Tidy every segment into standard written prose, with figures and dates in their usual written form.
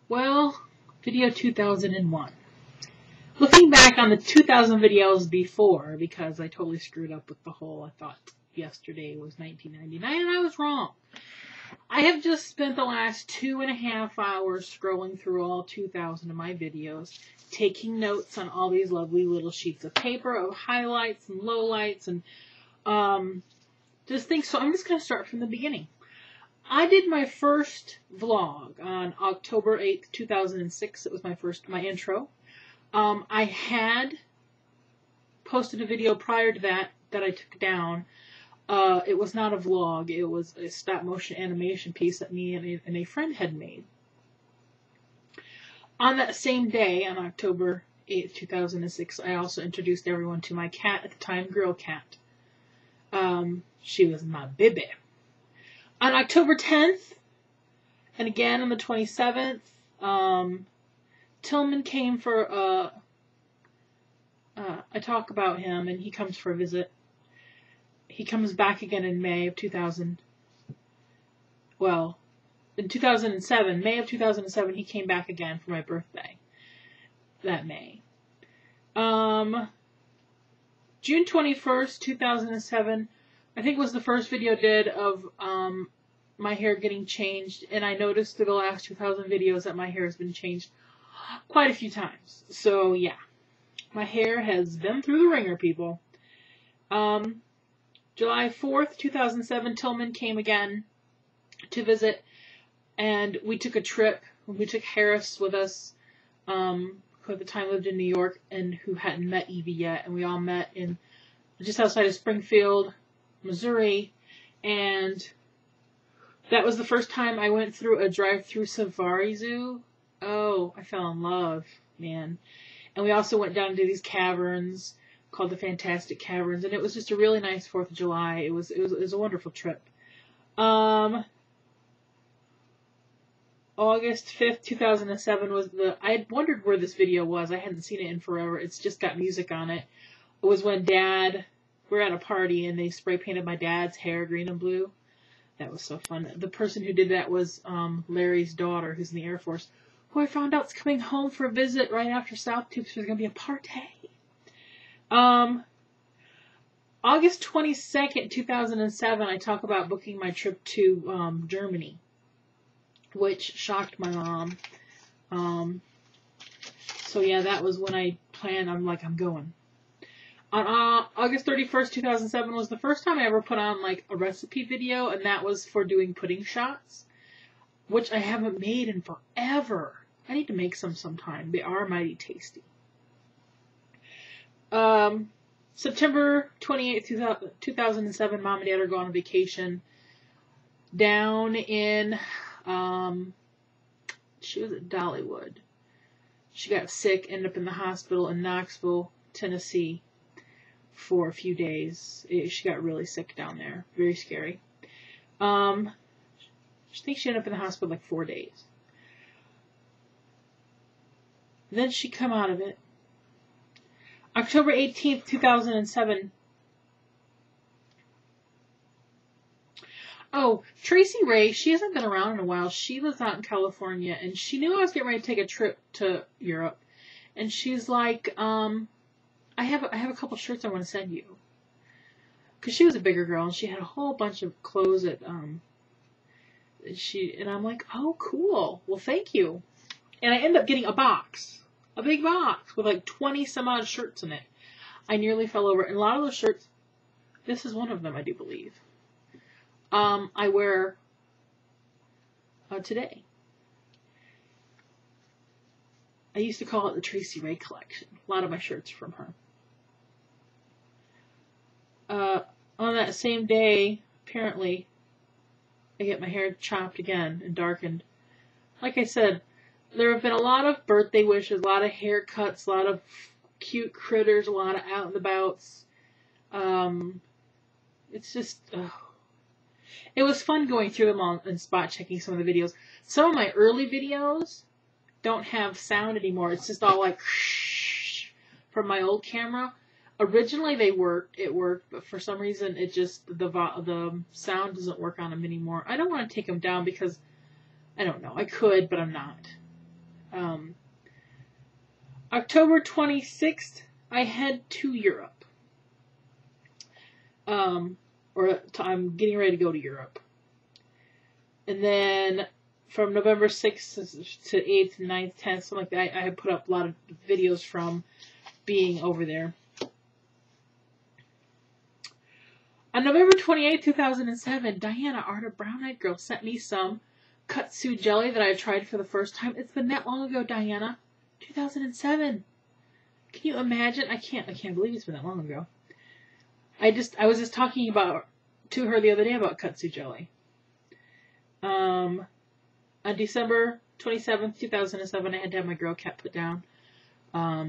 Well, video 2001. Looking back on the 2000 videos before, because I totally screwed up with the whole, I thought yesterday was 1999, and I was wrong. I have just spent the last 2.5 hours scrolling through all 2,000 of my videos, taking notes on all these lovely little sheets of paper of highlights and lowlights and just things. So I'm just going to start from the beginning. I did my first vlog on October 8th, 2006. It was my intro. I had posted a video prior to that I took down. It was not a vlog. It was a stop motion animation piece that me and a friend had made. On that same day, on October 8th, 2006, I also introduced everyone to my cat at the time, Girl Cat. She was my baby. On October 10th, and again on the 27th, Tillman came for I talk about him, and he comes for a visit. He comes back again in May of 2000. Well, in 2007, May of 2007, he came back again for my birthday. That May. June 21st, 2007, I think was the first video I did of my hair getting changed, and I noticed through the last 2,000 videos that my hair has been changed quite a few times. So yeah, my hair has been through the ringer, people. July 4th, 2007, Tillman came again to visit, and we took a trip. We took Harris with us, who at the time lived in New York and who hadn't met Evie yet, and we all met in just outside of Springfield, Missouri, and that was the first time I went through a drive-through safari zoo. Oh, I fell in love, man. And we also went down to these caverns called the Fantastic Caverns, and it was just a really nice 4th of July. It was a wonderful trip. August 5th, 2007 was I had wondered where this video was. I hadn't seen it in forever. It's just got music on it. It was when we were at a party and they spray painted my dad's hair green and blue. That was so fun. The person who did that was Larry's daughter, who's in the Air Force, who I found out is coming home for a visit right after South Tube, so there's going to be a party. August 22nd, 2007, I talk about booking my trip to Germany, which shocked my mom. So yeah, that was when I planned, I'm going. On August 31st, 2007 was the first time I ever put on like a recipe video, and that was for doing pudding shots, which I haven't made in forever. I need to make some sometime. They are mighty tasty. September 28th, 2007, Mom and Dad are going on vacation down in, she was at Dollywood. She got sick, ended up in the hospital in Knoxville, Tennessee for a few days. She got really sick down there. Very scary. I think she ended up in the hospital like 4 days. Then she come out of it. October 18th, 2007. Oh, Tracy Ray, she hasn't been around in a while. She lives out in California, and she knew I was getting ready to take a trip to Europe. And she's like, I have a couple shirts I want to send you. Because she was a bigger girl, and she had a whole bunch of clothes that, and I'm like, oh, cool. Well, thank you. And I ended up getting a box. A big box with like 20 some odd shirts in it. I nearly fell over. And a lot of those shirts, this is one of them, I do believe. I wear today. I used to call it the Tracy Ray collection. A lot of my shirts from her. On that same day, apparently, I get my hair chopped again and darkened. Like I said, there have been a lot of birthday wishes, a lot of haircuts, a lot of cute critters, a lot of out and abouts. It's just, it was fun going through them all and spot checking some of the videos. Some of my early videos don't have sound anymore. It's just all like from my old camera. Originally it worked, but for some reason it just, the sound doesn't work on them anymore. I don't want to take them down because, I don't know, I could, but I'm not. October 26th, I head to Europe. I'm getting ready to go to Europe. And then from November 6th to 8th, 9th, 10th, something like that, I have put up a lot of videos from being over there. On November 28th, 2007, Diana, Art of Brown Eyed Girl, sent me some kudzu jelly that I tried for the first time. It's been that long ago, Diana. 2007. Can you imagine? I can't believe it's been that long ago. I was just talking to her the other day about kudzu jelly. On December 27th, 2007, I had to have my girl cat put down. I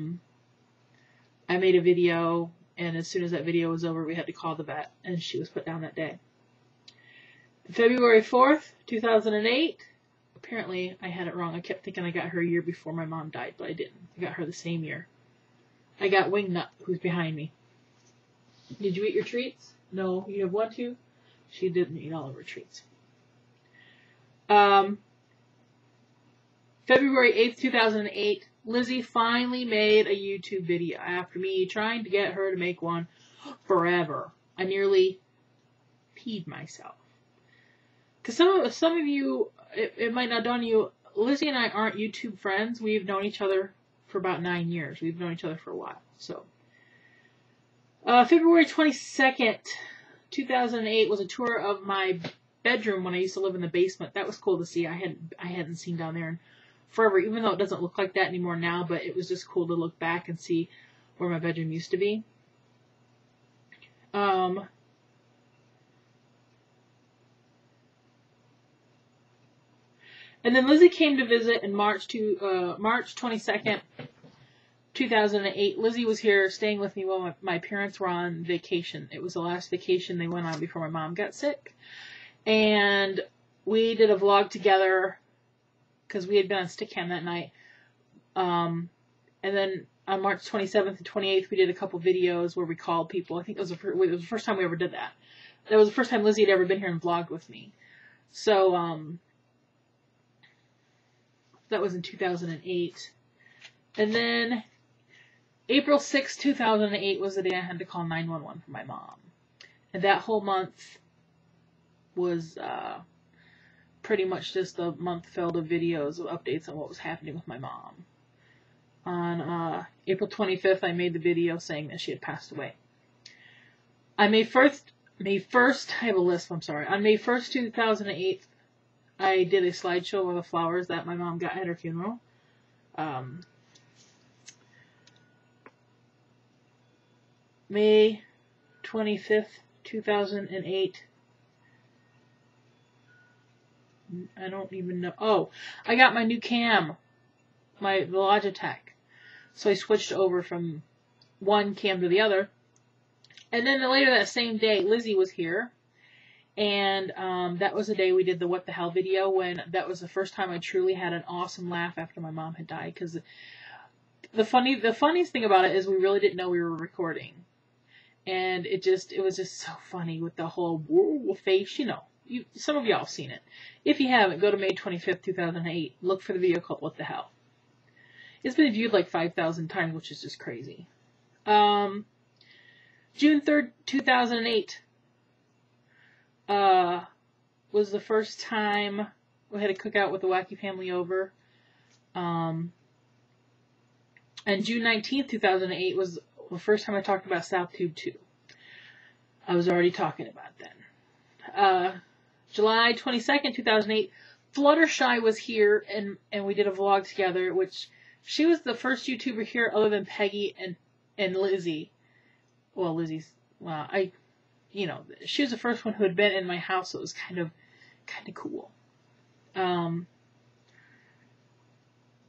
made a video, and as soon as that video was over, we had to call the vet, and she was put down that day. February 4th, 2008, apparently I had it wrong. I kept thinking I got her a year before my mom died, but I didn't. I got her the same year. I got Wingnut, who's behind me. Did you eat your treats? No, you have one too? She didn't eat all of her treats. February 8th, 2008, Lizzie finally made a YouTube video after me trying to get her to make one forever. I nearly peed myself. Because some of you, it might not dawn on you, Lizzie and I aren't YouTube friends. We've known each other for about 9 years. We've known each other for a while. So, February 22nd, 2008 was a tour of my bedroom when I used to live in the basement. That was cool to see. I hadn't seen down there in forever, even though it doesn't look like that anymore now, but it was just cool to look back and see where my bedroom used to be. And then Lizzie came to visit in March 22nd, 2008. Lizzie was here staying with me while my parents were on vacation. It was the last vacation they went on before my mom got sick. And we did a vlog together because we had been on Stickcam that night. And then on March 27th and 28th, we did a couple videos where we called people. I think it was the first time we ever did that. That was the first time Lizzie had ever been here and vlogged with me. So, that was in 2008. And then April 6th, 2008 was the day I had to call 911 for my mom. And that whole month was pretty much just a month filled of videos of updates on what was happening with my mom. On April 25th, I made the video saying that she had passed away. On May 1st, I have a lisp, I'm sorry. On May 1st, 2008, I did a slideshow of the flowers that my mom got at her funeral. May 25th, 2008. I don't even know. Oh, I got my new cam, the Logitech. So I switched over from one cam to the other. And then later that same day, Lizzie was here. And that was the day we did the What the Hell video, when that was the first time I truly had an awesome laugh after my mom had died. Because the funniest thing about it is we really didn't know we were recording. And it was just so funny with the whole woo face, you know. Some of y'all have seen it. If you haven't, go to May 25th, 2008. Look for the video called What the Hell. It's been viewed like 5,000 times, which is just crazy. June 3rd, 2008 was the first time we had a cookout with the Wacky family over. And June 19th, 2008 was the first time I talked about South Tube 2. I was already talking about that. July 22nd, 2008, Fluttershy was here, and we did a vlog together, which she was the first YouTuber here other than Peggy and Lizzie. Well, she was the first one who had been in my house, so it was kind of cool.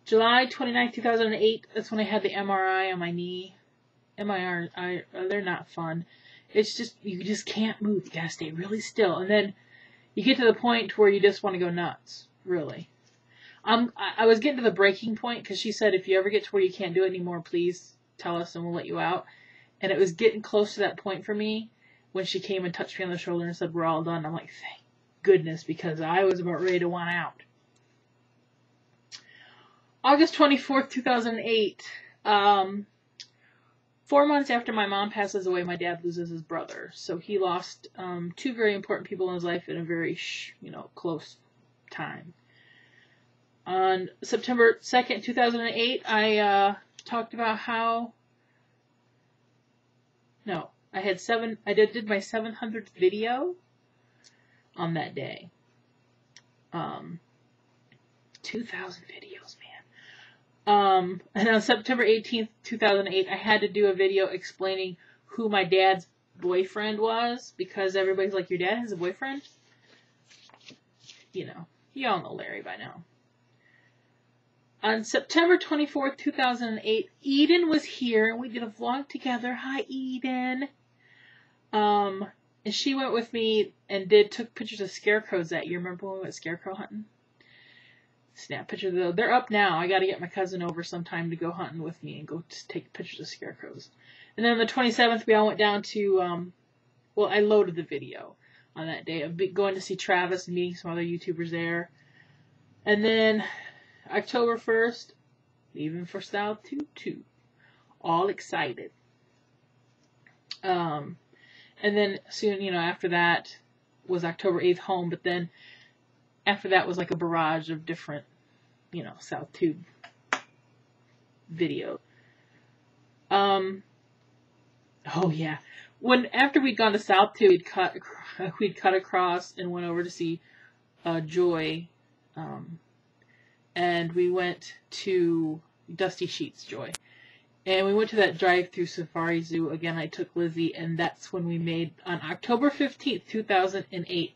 July 29th, 2008, that's when I had the MRI on my knee. MRI, they're not fun. It's just, you just can't move. You gotta stay really still. And then you get to the point where you just want to go nuts, really. I was getting to the breaking point, because she said, if you ever get to where you can't do it anymore, please tell us and we'll let you out. And it was getting close to that point for me when she came and touched me on the shoulder and said, we're all done. I'm like, thank goodness, because I was about ready to want out. August 24th, 2008. 4 months after my mom passes away, my dad loses his brother. So he lost two very important people in his life in a very, close time. On September 2nd, 2008, I talked about how... No, I did my 700th video on that day. 2,000 videos, man. And on September 18th, 2008, I had to do a video explaining who my dad's boyfriend was, because everybody's like, your dad has a boyfriend? You all know Larry by now. On September 24th, 2008, Eden was here, and we did a vlog together. Hi, Eden. And she went with me and took pictures of scarecrows that year. Remember when we went scarecrow hunting? Snap pictures of those. They're up now. I got to get my cousin over sometime to go hunting with me and go take pictures of scarecrows. And then on the 27th, we all went down to, I loaded the video on that day of going to see Travis and meeting some other YouTubers there. And then October 1st, leaving for South 2. All excited. And then soon, after that was October 8th home, but then after that was like a barrage of different, South Tube video. Oh yeah. After we'd gone to South Tube, we'd cut across and went over to see Joy. And we went to Dusty Sheets, Joy. And we went to that drive-through Safari Zoo. Again, I took Lizzie, and that's when we made, on October 15th, 2008.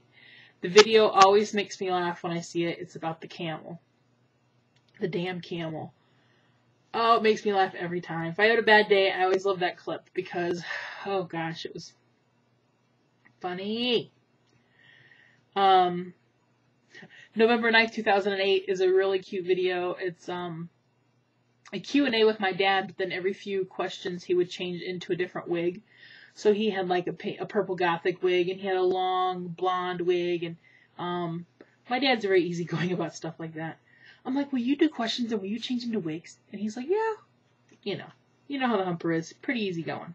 The video always makes me laugh when I see it. It's about the camel. The damn camel. Oh, it makes me laugh every time. If I had a bad day, I always love that clip because, oh gosh, it was funny. November 9th, 2008 is a really cute video. It's a Q&A with my dad, but then every few questions he would change into a different wig. So he had like a purple gothic wig, and he had a long blonde wig, and my dad's very easygoing about stuff like that. I'm like, will you do questions and will you change into wigs? And he's like, yeah. You know how the humper is. Pretty easygoing.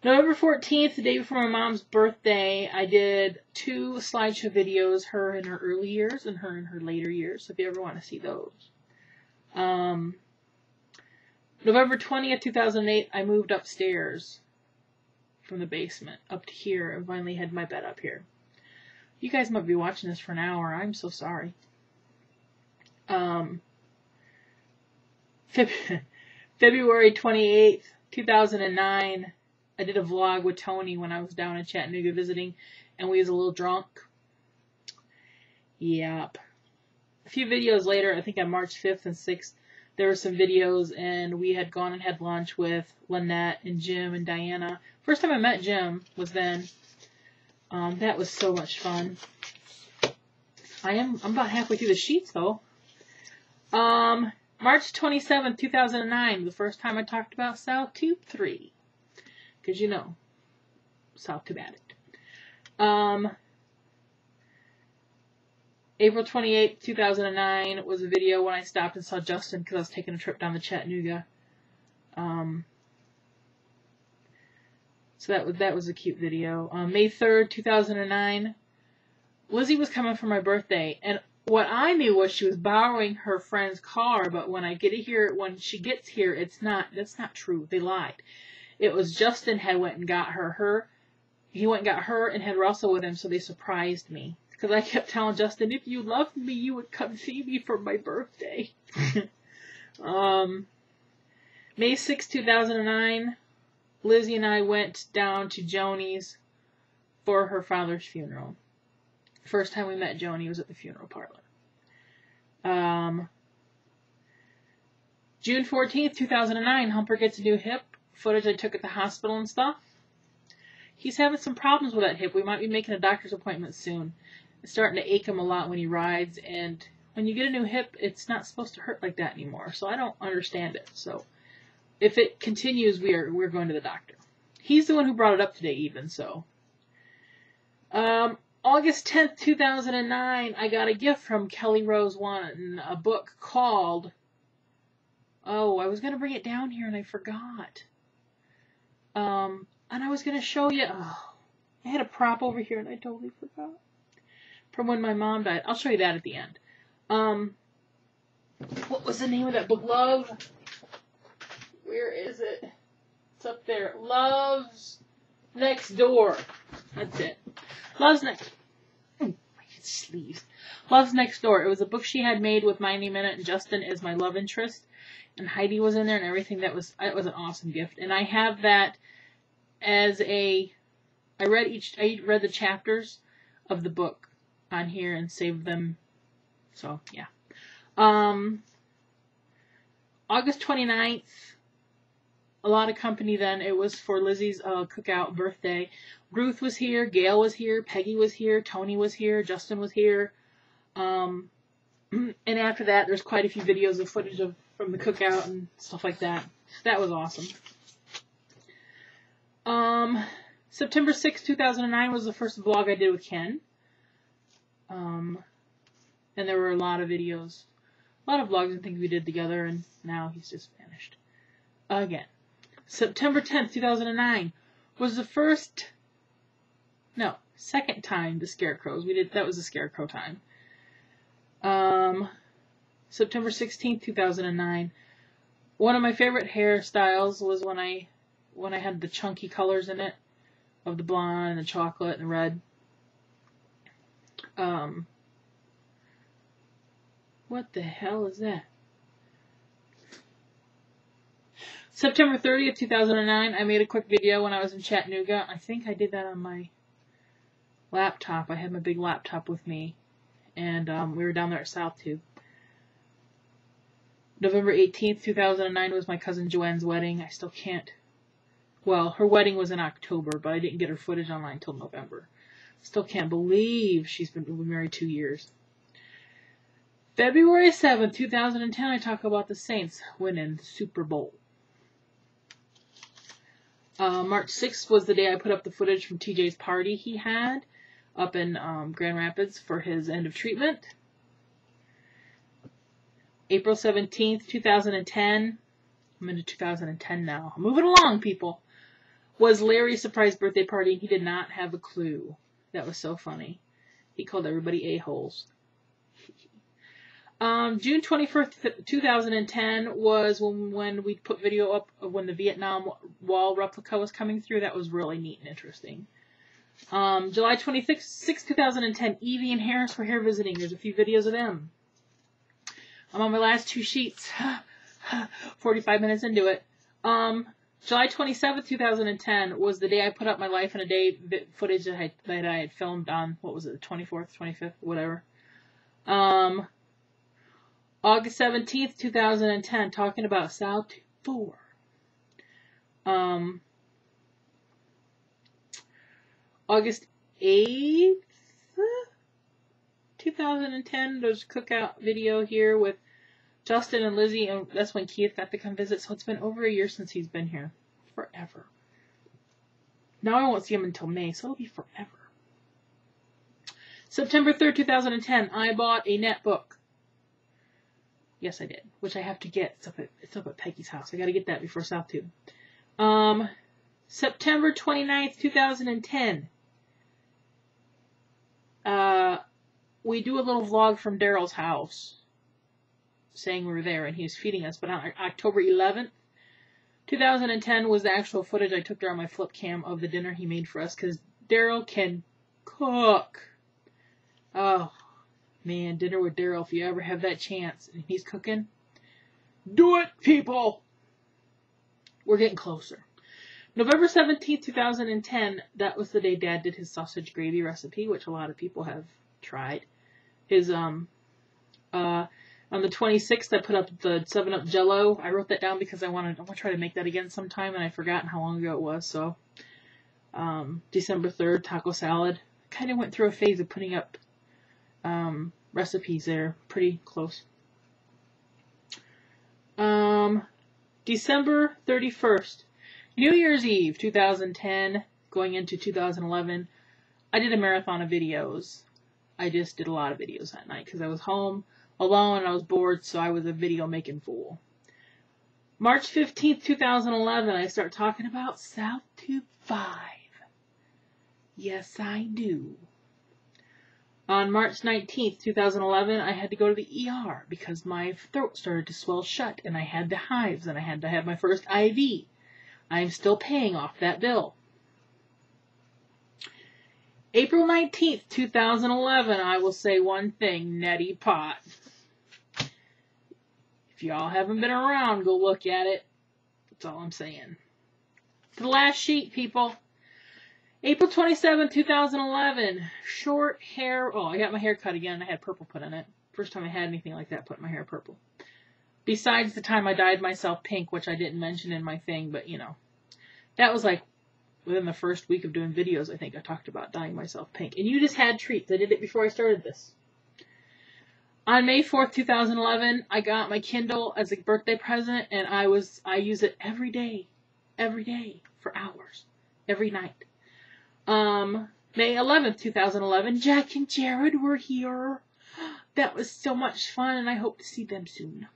November 14th, the day before my mom's birthday, I did 2 slideshow videos, her in her early years and her in her later years, so if you ever want to see those. November 20th, 2008, I moved upstairs from the basement up to here and finally had my bed up here. You guys might be watching this for an hour. I'm so sorry. February 28th, 2009, I did a vlog with Tony when I was down in Chattanooga visiting, and we was a little drunk. Yep. A few videos later, I think on March 5th and 6th, there were some videos, and we had gone and had lunch with Lynette and Jim and Diana. First time I met Jim was then. That was so much fun. I'm about halfway through the sheets, though. March 27th, 2009, the first time I talked about South Tube 3. Because, South Tube Addict. April 28th, 2009 was a video when I stopped and saw Justin because I was taking a trip down to Chattanooga. So that was a cute video. May 3rd, 2009, Lizzie was coming for my birthday, and what I knew was she was borrowing her friend's car, but when she gets here, that's not true. They lied. It was Justin had went and got her. He went and got her and had Russell with him, so they surprised me. Because I kept telling Justin, if you loved me, you would come see me for my birthday. May 6, 2009, Lizzie and I went down to Joni's for her father's funeral. First time we met Joni was at the funeral parlor. June 14th, 2009, Humper gets a new hip. Footage I took at the hospital and stuff. He's having some problems with that hip. We might be making a doctor's appointment soon. It's starting to ache him a lot when he rides, and when you get a new hip, it's not supposed to hurt like that anymore. So I don't understand it. So if it continues, we're going to the doctor. He's the one who brought it up today, even so. August 10th, 2009, I got a gift from Kelly Rose Wanton, a book called, oh, I was going to bring it down here and I forgot. And I was going to show you, oh, I had a prop over here and I totally forgot. From when my mom died. I'll show you that at the end. What was the name of that book? Love. Where is it? It's up there. Love's Next Door. That's it. Love's Next. My sleeves. Love's Next Door. It was a book she had made with my name in it, and Justin is my love interest, and Heidi was in there, and everything. It was an awesome gift, and I have that as a. I read the chapters of the book on here and saved them. So yeah. August 29th. A lot of company then. It was for Lizzie's cookout birthday. Ruth was here, Gail was here, Peggy was here, Tony was here, Justin was here. And after that, there's quite a few videos of footage from the cookout and stuff like that. That was awesome. September 6th, 2009 was the first vlog I did with Ken. And there were a lot of videos, a lot of vlogs and things we did together, and now he's just vanished. Again. September 10th, 2009 was the second time the Scarecrows. That was the Scarecrow time. September 16th, 2009. One of my favorite hairstyles was when I had the chunky colors in it, of the blonde and the chocolate and the red. What the hell is that? September 30th, 2009, I made a quick video when I was in Chattanooga. I think I did that on my laptop. I had my big laptop with me, and we were down there at South Tube. November 18th, 2009 was my cousin Joanne's wedding. I still can't... Well, her wedding was in October, but I didn't get her footage online until November. Still can't believe she's been married 2 years. February 7th, 2010, I talk about the Saints winning the Super Bowl. March 6th was the day I put up the footage from TJ's party he had up in Grand Rapids for his end of treatment. April 17th, 2010, I'm into 2010 now. I'm moving along, people. Was Larry's surprise birthday party, and he did not have a clue. That was so funny. He called everybody a-holes. June 21st, 2010 was when we put video up of when the Vietnam Wall replica was coming through. That was really neat and interesting. July 26th, 2010, Evie and Harris were here visiting. There's a few videos of them. I'm on my last 2 sheets. 45 minutes into it. July 27th, 2010 was the day I put up my life in a day footage that I had filmed on, what was it, the 24th, 25th, whatever. August 17th, 2010, talking about South 4. August 8th, 2010, there's a cookout video here with Justin and Lizzie, and that's when Keith got to come visit, so it's been over a year since he's been here. Forever. Now I won't see him until May, so it'll be forever. September 3rd, 2010, I bought a netbook. Yes, I did, which I have to get. It's up at Peggy's house. I got to get that before South Tube. September 29th, 2010. We do a little vlog from Daryl's house, saying we were there and he was feeding us. But on October 11th, 2010 was the actual footage I took there on my flip cam of the dinner he made for us, because Daryl can cook. Oh, man, dinner with Daryl, if you ever have that chance and he's cooking, do it, people! We're getting closer. November 17th, 2010, that was the day Dad did his sausage gravy recipe, which a lot of people have tried. His, on the 26th, I put up the 7-Up Jell-O. I wrote that down because I want to try to make that again sometime, and I'd forgotten how long ago it was, so. December 3rd, taco salad. Kind of went through a phase of putting up recipes there. Pretty close. December 31st, New Year's Eve, 2010, going into 2011. I did a marathon of videos. I just did a lot of videos that night because I was home alone and I was bored, so I was a video making fool. March 15th, 2011, I start talking about South Tube 5. Yes, I do. On March 19th, 2011, I had to go to the ER because my throat started to swell shut and I had the hives and I had to have my first IV. I'm still paying off that bill. April 19th, 2011, I will say one thing, neti pot. If y'all haven't been around, go look at it. That's all I'm saying. To the last sheet, people. April 27th, 2011, short hair. Oh, I got my hair cut again. I had purple put in it. First time I had anything like that, put my hair purple. Besides the time I dyed myself pink, which I didn't mention in my thing, but you know. That was like within the first week of doing videos, I think I talked about dyeing myself pink. And you just had treats. I did it before I started this. On May 4th, 2011, I got my Kindle as a birthday present, and I use it every day for hours, every night. May 11th, 2011, Jack and Jared were here. That was so much fun, and I hope to see them soon.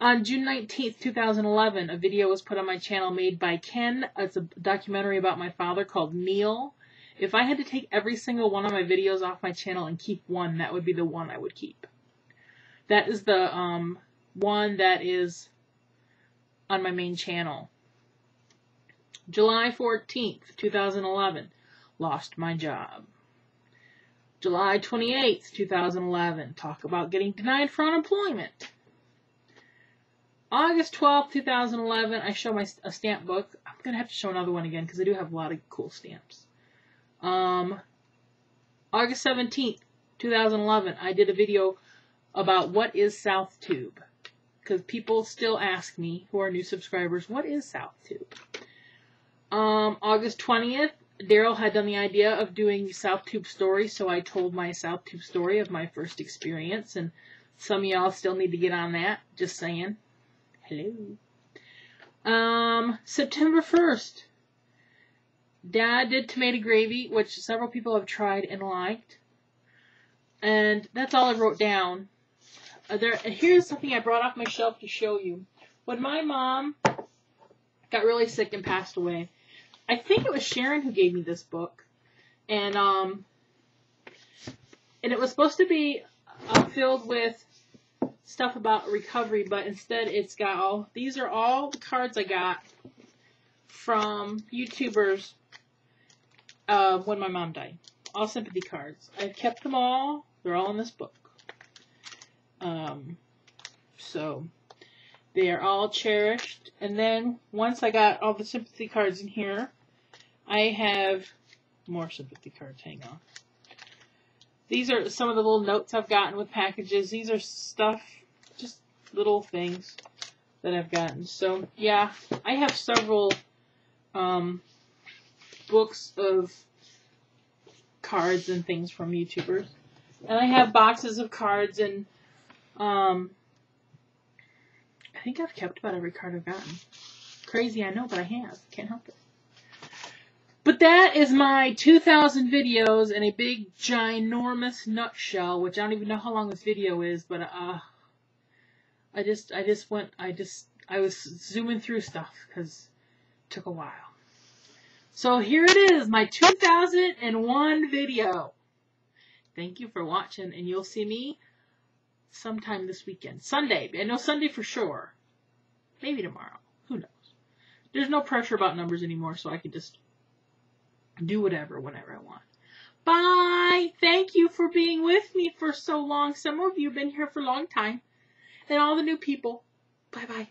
On June 19th, 2011, a video was put on my channel made by Ken. It's a documentary about my father called Neil. If I had to take every single one of my videos off my channel and keep one, that would be the one I would keep. That is the one that is on my main channel. July 14th, 2011, lost my job. July 28th, 2011, talk about getting denied for unemployment. August 12th, 2011, I show a stamp book. I'm going to have to show another one again because I do have a lot of cool stamps. August 17th, 2011, I did a video about what is South Tube. Because people still ask me, who are new subscribers, what is South Tube? August 20th, Daryl had done the idea of doing South Tube stories, so I told my South Tube story of my first experience, and some of y'all still need to get on that, just saying. Hello. September 1st, Dad did tomato gravy, which several people have tried and liked. And that's all I wrote down. Here's something I brought off my shelf to show you. When my mom got really sick and passed away, I think it was Sharon who gave me this book. And it was supposed to be filled with stuff about recovery, but instead it's got these are all the cards I got from YouTubers when my mom died. All sympathy cards. I've kept them all. They're all in this book. So they are all cherished. And then once I got all the sympathy cards in here, I have more sympathy cards. Hang on. These are some of the little notes I've gotten with packages. These are stuff, just little things that I've gotten. So, yeah, I have several books of cards and things from YouTubers. And I have boxes of cards, and I think I've kept about every card I've gotten. Crazy, I know, but I have. Can't help it. But that is my 2,000 videos in a big, ginormous nutshell, which I don't even know how long this video is, but I was zooming through stuff because it took a while. So here it is, my 2001 video. Thank you for watching, and you'll see me sometime this weekend. Sunday. I know Sunday for sure. Maybe tomorrow. Who knows? There's no pressure about numbers anymore, so I can just do whatever, whenever I want. Bye! Thank you for being with me for so long. Some of you have been here for a long time. And all the new people. Bye-bye.